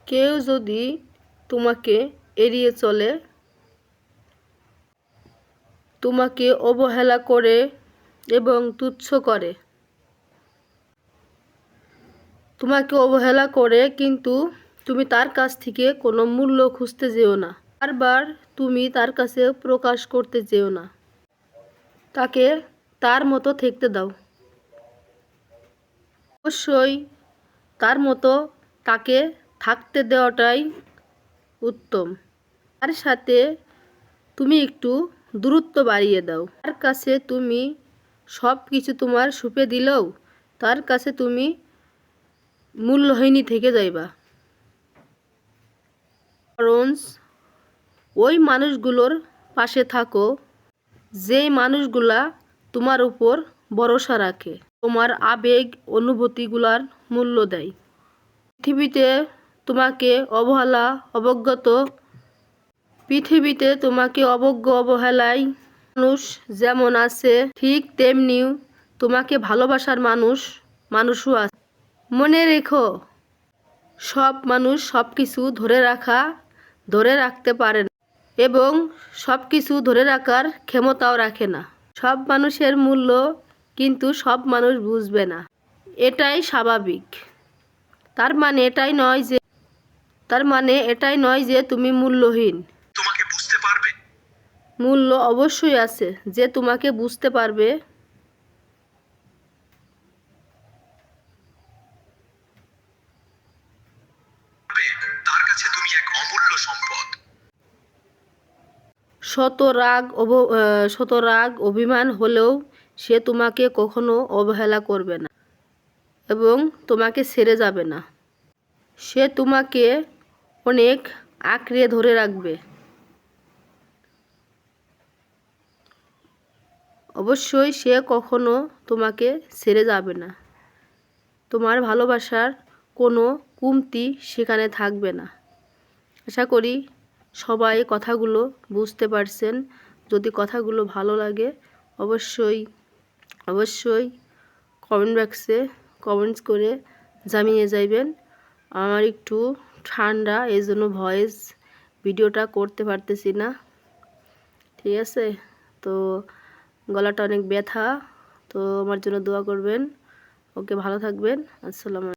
কেউ যদি তোমাকে এড়িয়ে চলে, তোমাকে অবহেলা করে এবং তুচ্ছ করে, তোমাকে অবহেলা করে কিন্তু তুমি তার কাছ থেকে কোনো মূল্য খুঁজতে যেও না। বারবার তুমি তার কাছে প্রকাশ করতে যেও না। তাকে তার মতো থাকতে দাও। অবশ্যই তার মতো তাকে থাকতে দেওয়াটাই উত্তম। তার সাথে তুমি একটু দূরত্ব বাড়িয়ে দাও। তার কাছে তুমি সব কিছু তোমার সুপে দিলেও তার কাছে তুমি মূল্যহীনই থেকে যাইবা। কারণ ওই মানুষগুলোর পাশে থাকো যেই মানুষগুলা তোমার উপর ভরসা রাখে, তোমার আবেগ অনুভূতিগুলার মূল্য দেয়। পৃথিবীতে তোমাকে অবজ্ঞ অবহেলায় মানুষ যেমন আছে, ঠিক তেমনি তোমাকে ভালোবাসার মানুষও আছে। মনে রেখো, সব মানুষ সব কিছু ধরে রাখতে পারে না এবং সব কিছু ধরে রাখার ক্ষমতাও রাখে না। সব মানুষের মূল্য কিন্তু সব মানুষ বুঝবে না, এটাই স্বাভাবিক। তার মানে এটাই নয় যে তুমি মূল্যহীন। তোমাকে বুঝতে পারবে, মূল্য অবশ্যই আছে যে তোমাকে বুঝতে পারবে। তার কাছে তুমি এক অমূল্য সম্পদ। শত রাগ অভিমান হলেও সে তোমাকে কখনো অবহেলা করবে না এবং তোমাকে ছেড়ে যাবে না। সে তোমাকে অনেক আঁকড়ে ধরে রাখবে। অবশ্যই সে কখনো তোমাকে ছেড়ে যাবে না। তোমার ভালোবাসার কোনো কমতি সেখানে থাকবে না। আশা করি সবাই কথাগুলো বুঝতে পারছেন। যদি কথাগুলো ভালো লাগে অবশ্যই কমেন্ট বক্সে কমেন্টস করে জানিয়ে যাইবেন। আমার একটু ঠান্ডা, এই জন্য ভয়েস ভিডিওটা করতে পারতেছি না, ঠিক আছে? তো গলাটা অনেক ব্যথা, তো আমার জন্য দোয়া করবেন। ওকে, ভালো থাকবেন। আসসালামু আলাইকুম।